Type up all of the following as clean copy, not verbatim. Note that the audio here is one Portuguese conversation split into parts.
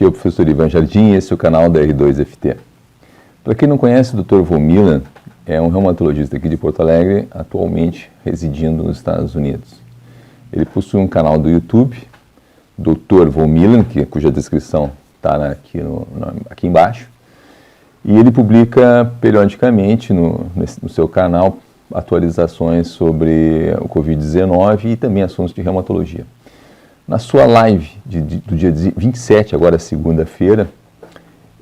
Aqui é o professor Ivan Jardim e esse é o canal da R2FT. Para quem não conhece, o Dr. Von Milan é um reumatologista aqui de Porto Alegre, atualmente residindo nos Estados Unidos. Ele possui um canal do YouTube, Dr. Von Milan, cuja descrição está aqui embaixo, e ele publica periodicamente no seu canal atualizações sobre o Covid-19 e também assuntos de reumatologia. Na sua live do dia 27, agora segunda-feira,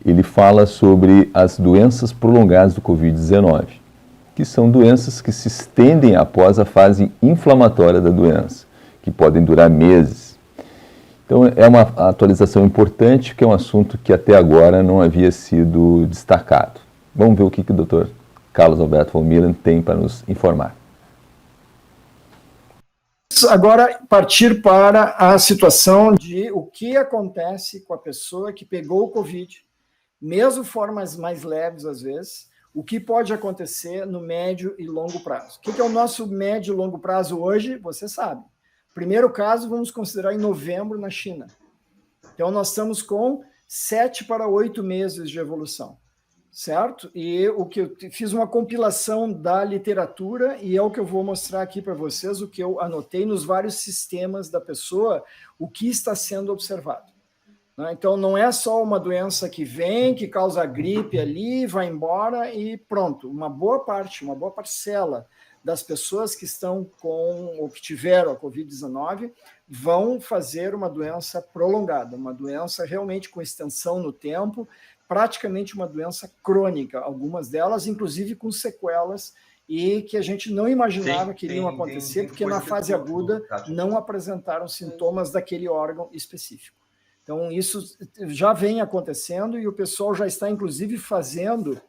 ele fala sobre as doenças prolongadas do Covid-19, que são doenças que se estendem após a fase inflamatória da doença, que podem durar meses. Então, é uma atualização importante, que é um assunto que até agora não havia sido destacado. Vamos ver o que o Dr. Carlos Alberto Von Milan tem para nos informar. Agora, partir para a situação de o que acontece com a pessoa que pegou o Covid, mesmo formas mais leves às vezes, o que pode acontecer no médio e longo prazo. O que é o nosso médio e longo prazo hoje? Você sabe. Primeiro caso, vamos considerar em novembro na China. Então, nós estamos com 7 para 8 meses de evolução, certo? E o que eu fiz uma compilação da literatura e é o que eu vou mostrar aqui para vocês, o que eu anotei nos vários sistemas da pessoa, o que está sendo observado. Então, não é só uma doença que vem, que causa gripe ali, vai embora e pronto. Uma boa parte, uma boa parcela das pessoas que estão com ou que tiveram a Covid-19 vão fazer uma doença prolongada, uma doença realmente com extensão no tempo, praticamente uma doença crônica, algumas delas, inclusive com sequelas, e que a gente não imaginava que iriam acontecer, porque na fase aguda não apresentaram sintomas daquele órgão específico. Então, isso já vem acontecendo e o pessoal já está, inclusive, fazendo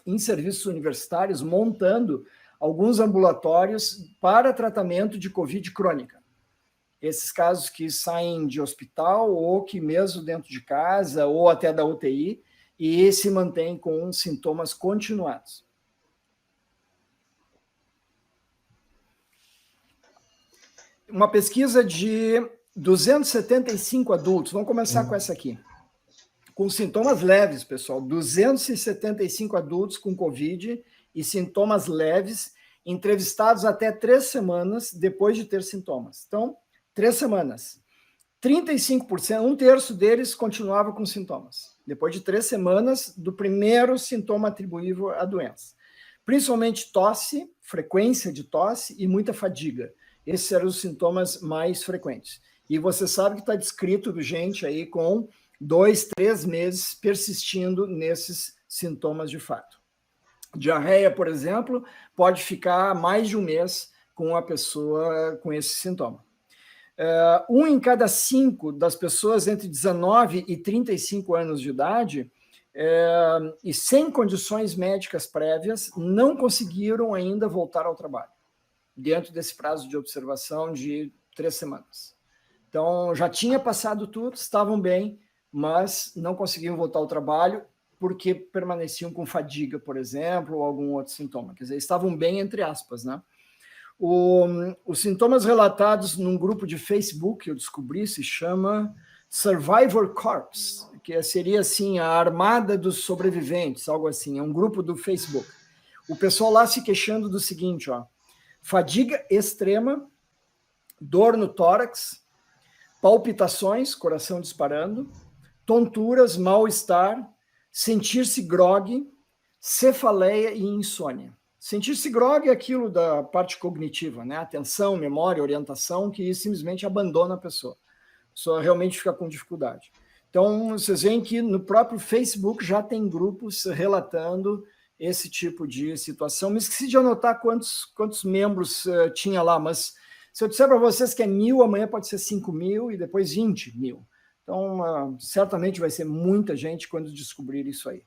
em serviços universitários, montando alguns ambulatórios para tratamento de Covid crônica. Esses casos que saem de hospital ou que mesmo dentro de casa ou até da UTI e se mantêm com sintomas continuados. Uma pesquisa de 275 adultos, vamos começar com essa aqui, com sintomas leves, pessoal, 275 adultos com Covid e sintomas leves, entrevistados até 3 semanas depois de ter sintomas. Então, 3 semanas. 35%, um terço deles continuava com sintomas, depois de 3 semanas do primeiro sintoma atribuível à doença. Principalmente tosse, frequência de tosse e muita fadiga. Esses eram os sintomas mais frequentes. E você sabe que está descrito gente aí com 2, 3 meses persistindo nesses sintomas de fato. Diarreia, por exemplo, pode ficar mais de 1 mês com a pessoa com esse sintoma. 1 em cada 5 das pessoas entre 19 e 35 anos de idade e sem condições médicas prévias não conseguiram ainda voltar ao trabalho, dentro desse prazo de observação de 3 semanas. Então, já tinha passado tudo, estavam bem, mas não conseguiam voltar ao trabalho porque permaneciam com fadiga, por exemplo, ou algum outro sintoma. Quer dizer, estavam bem, entre aspas, né? Os sintomas relatados num grupo de Facebook, eu descobri, se chama Survivor Corps, que seria assim, a armada dos sobreviventes, algo assim, é um grupo do Facebook. O pessoal lá se queixando do seguinte, ó, fadiga extrema, dor no tórax, palpitações, coração disparando, tonturas, mal-estar, sentir-se grogue, cefaleia e insônia. Sentir-se grogue é aquilo da parte cognitiva, né? Atenção, memória, orientação, que simplesmente abandona a pessoa. A pessoa realmente fica com dificuldade. Então, vocês veem que no próprio Facebook já tem grupos relatando esse tipo de situação. Me esqueci de anotar quantos membros tinha lá, mas se eu disser para vocês que é 1.000, amanhã pode ser 5.000 e depois 20.000. Então, certamente vai ser muita gente quando descobrir isso aí.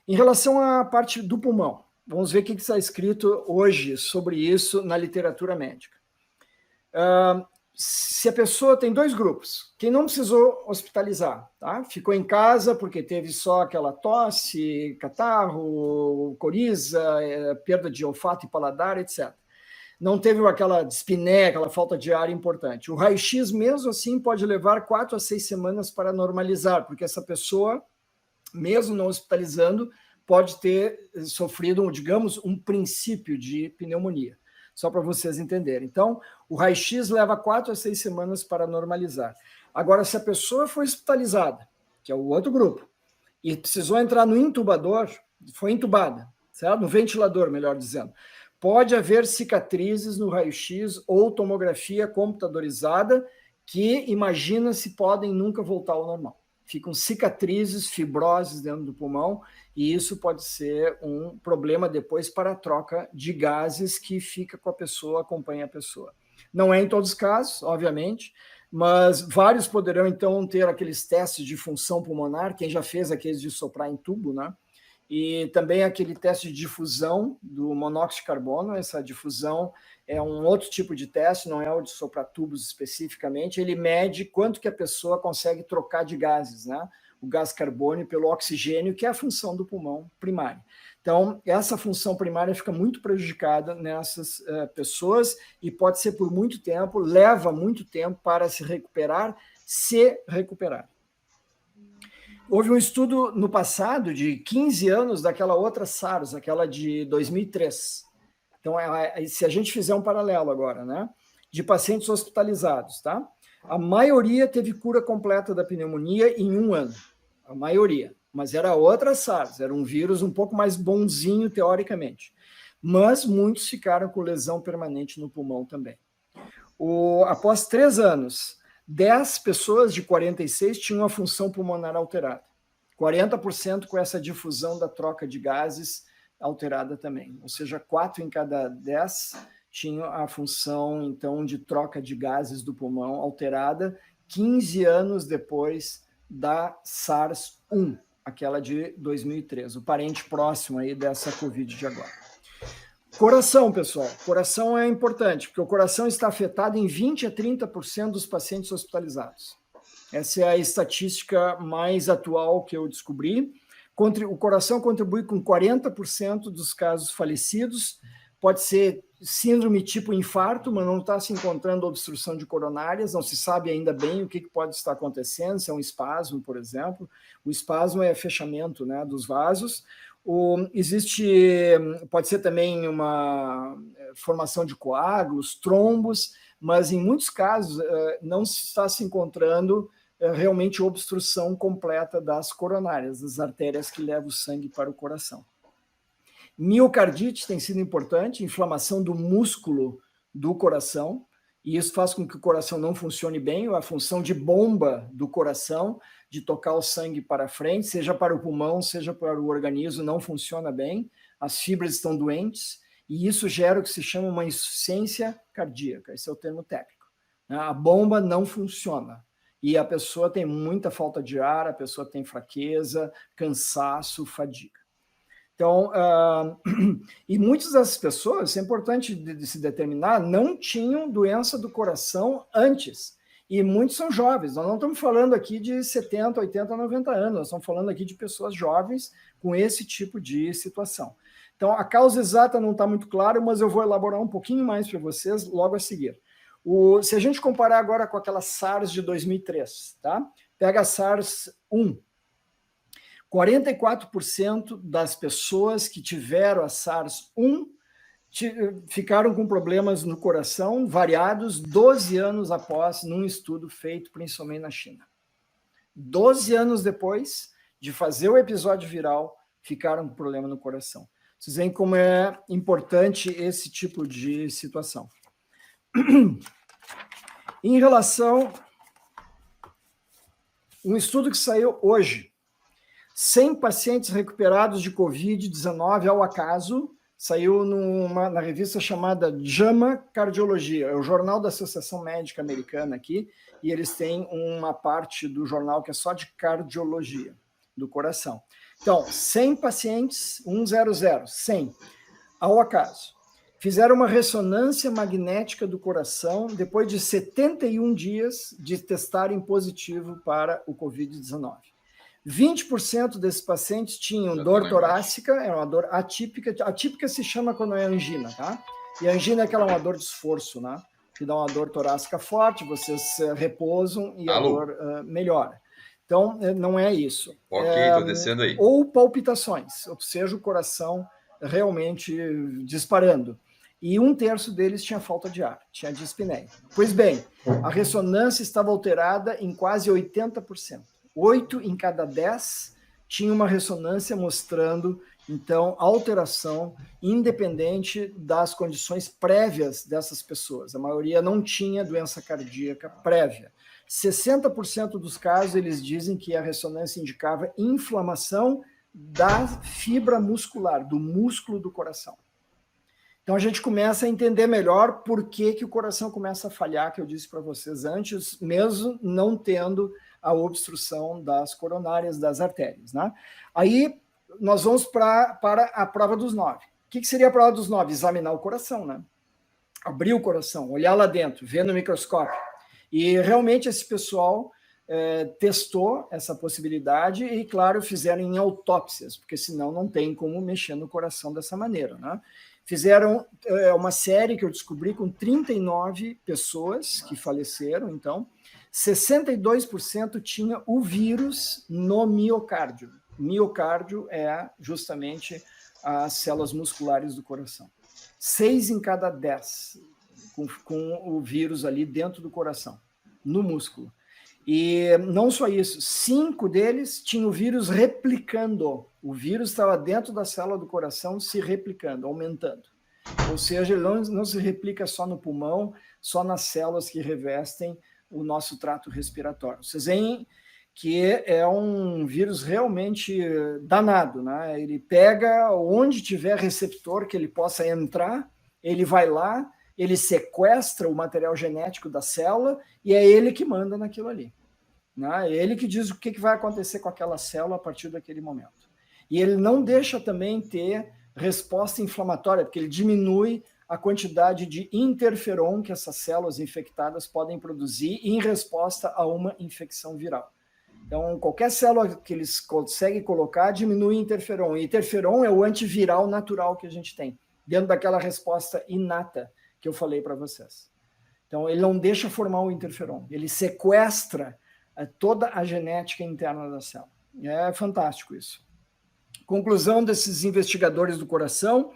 Em relação à parte do pulmão, vamos ver o que está escrito hoje sobre isso na literatura médica. Se a pessoa tem 2 grupos, quem não precisou hospitalizar, tá? Ficou em casa porque teve só aquela tosse, catarro, coriza, perda de olfato e paladar, etc. não teve aquela dispneia, aquela falta de ar importante. O raio-x, mesmo assim, pode levar 4 a 6 semanas para normalizar, porque essa pessoa, mesmo não hospitalizando, pode ter sofrido, digamos, um princípio de pneumonia. Só para vocês entenderem. Então, o raio-x leva 4 a 6 semanas para normalizar. Agora, se a pessoa foi hospitalizada, que é o outro grupo, e precisou entrar no intubador, foi intubada, certo? No ventilador, melhor dizendo. Pode haver cicatrizes no raio-x ou tomografia computadorizada que, imagina-se, podem nunca voltar ao normal. Ficam cicatrizes, fibroses dentro do pulmão, e isso pode ser um problema depois para a troca de gases que fica com a pessoa, acompanha a pessoa. Não é em todos os casos, obviamente, mas vários poderão, então, ter aqueles testes de função pulmonar, quem já fez aqueles de soprar em tubo, né? E também aquele teste de difusão do monóxido de carbono. Essa difusão é um outro tipo de teste, não é o de soprar tubos especificamente. Ele mede quanto que a pessoa consegue trocar de gases, né? O gás carbônico pelo oxigênio, que é a função do pulmão primária. Então, essa função primária fica muito prejudicada nessas pessoas e pode ser por muito tempo, leva muito tempo para se recuperar, Houve um estudo no passado de 15 anos daquela outra SARS, aquela de 2003. Então, se a gente fizer um paralelo agora, né, de pacientes hospitalizados, tá? A maioria teve cura completa da pneumonia em 1 ano. A maioria. Mas era outra SARS, era um vírus um pouco mais bonzinho, teoricamente. Mas muitos ficaram com lesão permanente no pulmão também. Após 3 anos, 10 pessoas de 46 tinham a função pulmonar alterada. 40% com essa difusão da troca de gases alterada também. Ou seja, 4 em cada 10 tinham a função, então, de troca de gases do pulmão alterada 15 anos depois da SARS-1, aquela de 2003, o parente próximo aí dessa Covid de agora. Coração, pessoal. Coração é importante, porque o coração está afetado em 20 a 30% dos pacientes hospitalizados. Essa é a estatística mais atual que eu descobri. O coração contribui com 40% dos casos falecidos. Pode ser síndrome tipo infarto, mas não está se encontrando obstrução de coronárias, não se sabe ainda bem o que pode estar acontecendo, se é um espasmo, por exemplo. O espasmo é fechamento, né, dos vasos. Pode ser também uma formação de coágulos, trombos, mas em muitos casos não se está se encontrando realmente obstrução completa das coronárias, das artérias que levam o sangue para o coração. Miocardite tem sido importante, inflamação do músculo do coração, e isso faz com que o coração não funcione bem, a função de bomba do coração, de tocar o sangue para frente, seja para o pulmão, seja para o organismo, não funciona bem, as fibras estão doentes, e isso gera o que se chama uma insuficiência cardíaca, esse é o termo técnico. A bomba não funciona, e a pessoa tem muita falta de ar, a pessoa tem fraqueza, cansaço, fadiga. Então, e muitas dessas pessoas, isso é importante de se determinar, não tinham doença do coração antes. E muitos são jovens. Nós não estamos falando aqui de 70, 80, 90 anos. Nós estamos falando aqui de pessoas jovens com esse tipo de situação. Então, a causa exata não está muito clara, mas eu vou elaborar um pouquinho mais para vocês logo a seguir. Se a gente comparar agora com aquela SARS de 2003, tá? Pega a SARS-1. 44% das pessoas que tiveram a SARS-1 ficaram com problemas no coração variados 12 anos após, num estudo feito principalmente na China. 12 anos depois de fazer o episódio viral, ficaram com problema no coração. Vocês veem como é importante esse tipo de situação. Em relação um estudo que saiu hoje, 100 pacientes recuperados de Covid-19 ao acaso, saiu na revista chamada JAMA Cardiologia, é o jornal da Associação Médica Americana aqui, e eles têm uma parte do jornal que é só de cardiologia, do coração. Então, 100 pacientes, 100, ao acaso, fizeram uma ressonância magnética do coração depois de 71 dias de testarem positivo para o Covid-19. 20% desses pacientes tinham dor torácica, é uma dor atípica. Atípica se chama quando é angina, tá? E a angina é aquela uma dor de esforço, né? Que dá uma dor torácica forte, vocês repousam e a dor melhora. Então, não é isso. Ok, tô descendo aí. Ou palpitações, ou seja, o coração realmente disparando. E 1/3 deles tinha falta de ar, tinha dispneia. Pois bem, a ressonância estava alterada em quase 80%. 8 em cada 10 tinha uma ressonância mostrando, então, alteração independente das condições prévias dessas pessoas. A maioria não tinha doença cardíaca prévia. 60% dos casos, eles dizem que a ressonância indicava inflamação da fibra muscular, do músculo do coração. Então, a gente começa a entender melhor por que o coração começa a falhar, que eu disse para vocês antes, mesmo não tendo a obstrução das coronárias, das artérias, né? Aí, nós vamos para a prova dos 9. O que seria a prova dos 9? Examinar o coração, né? Abrir o coração, olhar lá dentro, ver no microscópio. E, realmente, esse pessoal testou essa possibilidade e, claro, fizeram em autópsias, porque senão não tem como mexer no coração dessa maneira, né? Fizeram uma série que eu descobri com 39 pessoas que faleceram, então, 62% tinha o vírus no miocárdio. Miocárdio é justamente as células musculares do coração. 6 em cada 10 com o vírus ali dentro do coração, no músculo. E não só isso, 5 deles tinham o vírus replicando. O vírus estava dentro da célula do coração se replicando, aumentando. Ou seja, ele não se replica só no pulmão, só nas células que revestem o nosso trato respiratório. Vocês veem que é um vírus realmente danado, né? Ele pega onde tiver receptor que ele possa entrar, ele vai lá, ele sequestra o material genético da célula e é ele que manda naquilo ali, né? É ele que diz o que vai acontecer com aquela célula a partir daquele momento. E ele não deixa também ter resposta inflamatória, porque ele diminui a quantidade de interferon que essas células infectadas podem produzir em resposta a uma infecção viral. Então, qualquer célula que eles conseguem colocar diminui interferon. E interferon é o antiviral natural que a gente tem, dentro daquela resposta inata que eu falei para vocês. Então, ele não deixa formar o interferon, ele sequestra toda a genética interna da célula. É fantástico isso. Conclusão desses investigadores do coração: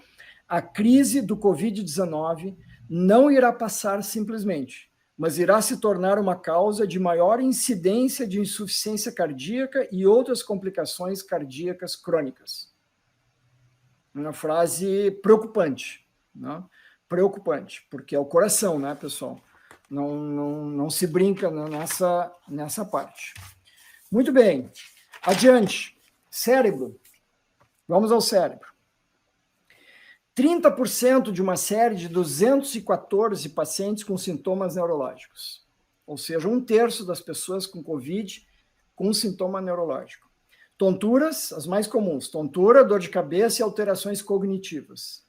a crise do Covid-19 não irá passar simplesmente, mas irá se tornar uma causa de maior incidência de insuficiência cardíaca e outras complicações cardíacas crônicas. Uma frase preocupante, né? Preocupante, porque é o coração, né, pessoal? Não se brinca nessa parte. Muito bem, adiante. Cérebro. Vamos ao cérebro. 30% de uma série de 214 pacientes com sintomas neurológicos. Ou seja, 1/3 das pessoas com Covid com sintoma neurológico. Tonturas, as mais comuns. Tontura, dor de cabeça e alterações cognitivas.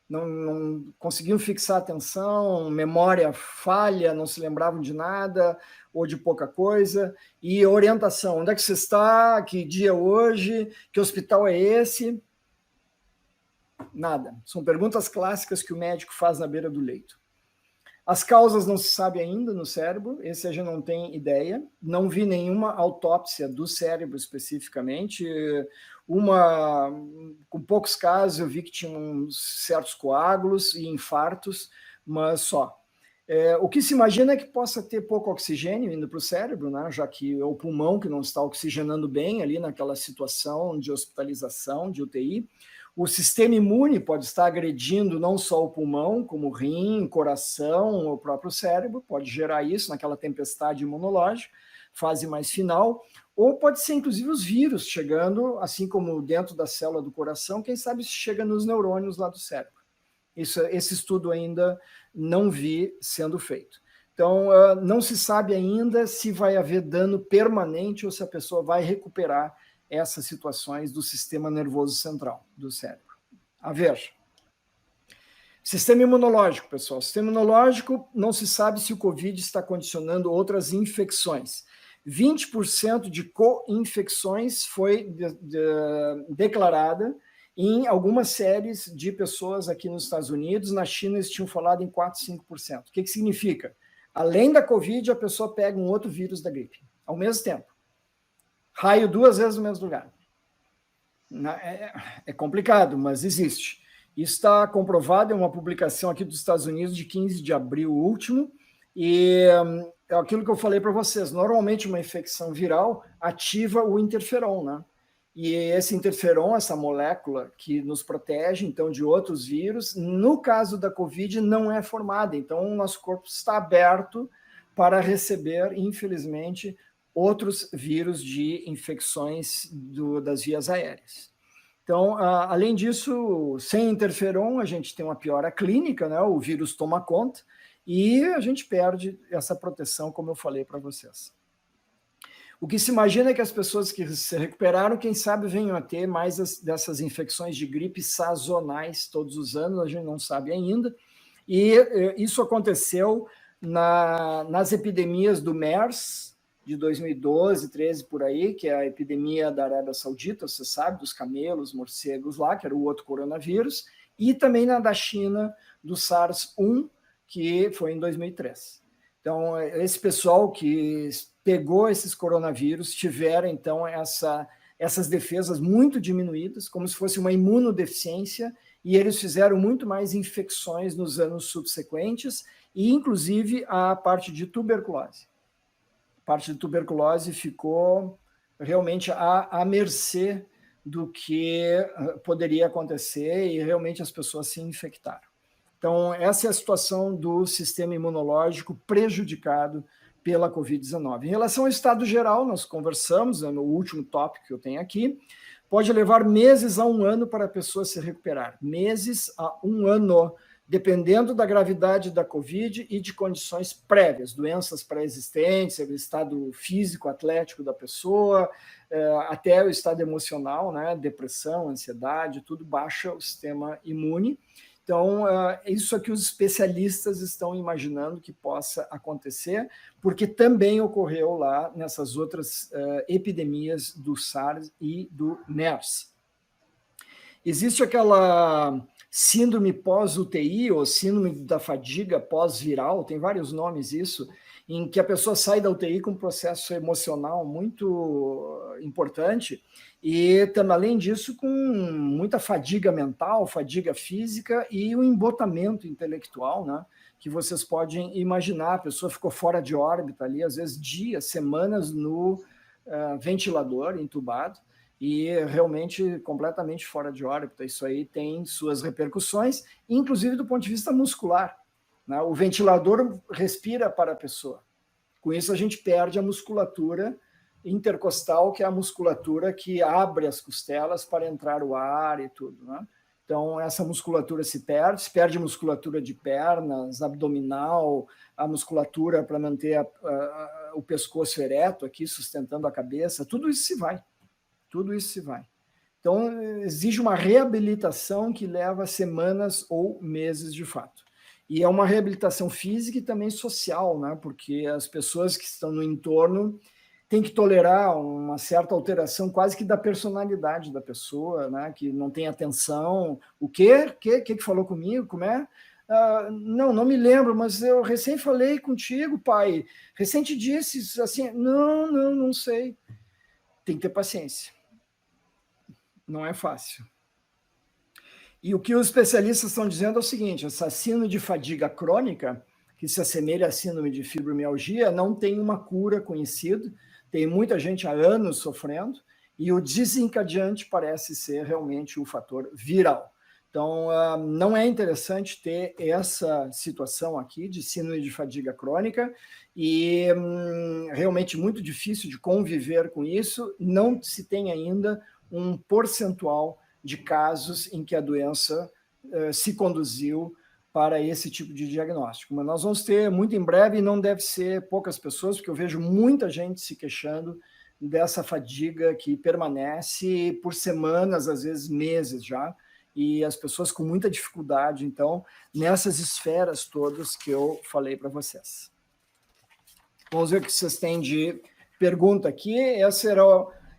Não conseguiam fixar atenção, memória falha, não se lembravam de nada ou de pouca coisa. E orientação, onde é que você está, que dia é hoje, que hospital é esse? Nada. São perguntas clássicas que o médico faz na beira do leito. As causas não se sabe ainda no cérebro, esse a gente não tem ideia. Não vi nenhuma autópsia do cérebro especificamente. Com poucos casos, eu vi que tinham certos coágulos e infartos, mas só. O que se imagina é que possa ter pouco oxigênio indo para o cérebro, né? Já que é o pulmão que não está oxigenando bem ali naquela situação de hospitalização, de UTI. O sistema imune pode estar agredindo não só o pulmão, como o rim, coração, o próprio cérebro, pode gerar isso naquela tempestade imunológica, fase mais final, ou pode ser inclusive os vírus chegando, assim como dentro da célula do coração, quem sabe se chega nos neurônios lá do cérebro. Esse estudo ainda não vi sendo feito. Então, não se sabe ainda se vai haver dano permanente ou se a pessoa vai recuperar essas situações do sistema nervoso central do cérebro. A ver. Sistema imunológico, pessoal. Sistema imunológico, não se sabe se o Covid está condicionando outras infecções. 20% de co-infecções foi declarada em algumas séries de pessoas aqui nos Estados Unidos. Na China, eles tinham falado em 4, 5%. O que significa? Além da Covid, a pessoa pega um outro vírus da gripe, ao mesmo tempo. Raio 2 vezes no mesmo lugar. É complicado, mas existe. Isso está comprovado em uma publicação aqui dos Estados Unidos de 15 de abril último, e é aquilo que eu falei para vocês. Normalmente, uma infecção viral ativa o interferon, né? E esse interferon, essa molécula que nos protege, então, de outros vírus, no caso da Covid, não é formada. Então, o nosso corpo está aberto para receber, infelizmente, outros vírus de infecções das vias aéreas. Então, além disso, sem interferon, a gente tem uma piora clínica, né? O vírus toma conta e a gente perde essa proteção, como eu falei para vocês. O que se imagina é que as pessoas que se recuperaram, quem sabe, venham a ter mais dessas infecções de gripe sazonais todos os anos, a gente não sabe ainda. E isso aconteceu nas epidemias do MERS, de 2012, 13 por aí, que é a epidemia da Arábia Saudita, você sabe, dos camelos, morcegos lá, que era o outro coronavírus, e também na da China, do SARS-1, que foi em 2003. Então, esse pessoal que pegou esses coronavírus tiveram, então, essas defesas muito diminuídas, como se fosse uma imunodeficiência, e eles fizeram muito mais infecções nos anos subsequentes, e inclusive a parte de tuberculose. A parte de tuberculose ficou realmente à mercê do que poderia acontecer, e realmente as pessoas se infectaram. Então, essa é a situação do sistema imunológico prejudicado pela Covid-19. Em relação ao estado geral, nós conversamos, no último tópico que eu tenho aqui, pode levar meses a 1 ano para a pessoa se recuperar. Meses a 1 ano, dependendo da gravidade da Covid e de condições prévias, doenças pré-existentes, o estado físico, atlético da pessoa, até o estado emocional, né? Depressão, ansiedade, tudo baixa o sistema imune. Então, isso é que os especialistas estão imaginando que possa acontecer, porque também ocorreu lá nessas outras epidemias do SARS e do MERS. Existe aquela síndrome pós-UTI, ou síndrome da fadiga pós-viral, tem vários nomes isso, em que a pessoa sai da UTI com um processo emocional muito importante e, além disso, com muita fadiga mental, fadiga física e o embotamento intelectual, né? Que vocês podem imaginar, a pessoa ficou fora de órbita ali, às vezes dias, semanas no ventilador, entubado, e realmente completamente fora de órbita. Isso aí tem suas repercussões, inclusive do ponto de vista muscular. Né? O ventilador respira para a pessoa. Com isso, a gente perde a musculatura intercostal, que é a musculatura que abre as costelas para entrar o ar e tudo. Né? Então, essa musculatura se perde musculatura de pernas, abdominal, a musculatura para manter o pescoço ereto aqui, sustentando a cabeça, tudo isso se vai. Tudo isso se vai. Então, exige uma reabilitação que leva semanas ou meses de fato. E é uma reabilitação física e também social, né? Porque as pessoas que estão no entorno têm que tolerar uma certa alteração quase que da personalidade da pessoa, né? Que não tem atenção. O quê? Que falou comigo? Como é? Não me lembro, mas eu recém falei contigo, pai. Recém te disse assim, não sei. Tem que ter paciência. Não é fácil. E o que os especialistas estão dizendo é o seguinte, essa síndrome de fadiga crônica, que se assemelha à síndrome de fibromialgia, não tem uma cura conhecida, tem muita gente há anos sofrendo, e o desencadeante parece ser realmente o fator viral. Então, não é interessante ter essa situação aqui de síndrome de fadiga crônica e realmente muito difícil de conviver com isso, não se tem ainda um percentual de casos em que a doença se conduziu para esse tipo de diagnóstico. Mas nós vamos ter muito em breve, e não deve ser poucas pessoas, porque eu vejo muita gente se queixando dessa fadiga que permanece por semanas, às vezes meses já, e as pessoas com muita dificuldade, então, nessas esferas todas que eu falei para vocês. Vamos ver o que vocês têm de pergunta aqui.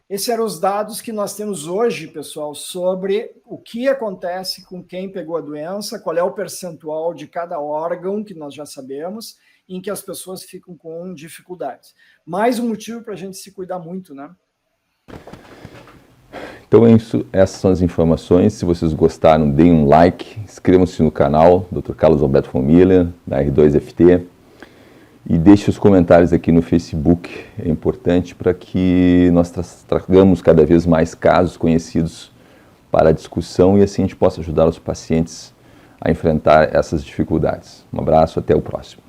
Esses eram os dados que nós temos hoje, pessoal, sobre o que acontece com quem pegou a doença, qual é o percentual de cada órgão, que nós já sabemos, em que as pessoas ficam com dificuldades. Mais um motivo para a gente se cuidar muito, né? Então é isso, essas são as informações. Se vocês gostaram, deem um like, inscrevam-se no canal, Dr. Carlos Alberto von Miller, da R2FT, e deixe os comentários aqui no Facebook, é importante para que nós tragamos cada vez mais casos conhecidos para a discussão e assim a gente possa ajudar os pacientes a enfrentar essas dificuldades. Um abraço, até o próximo.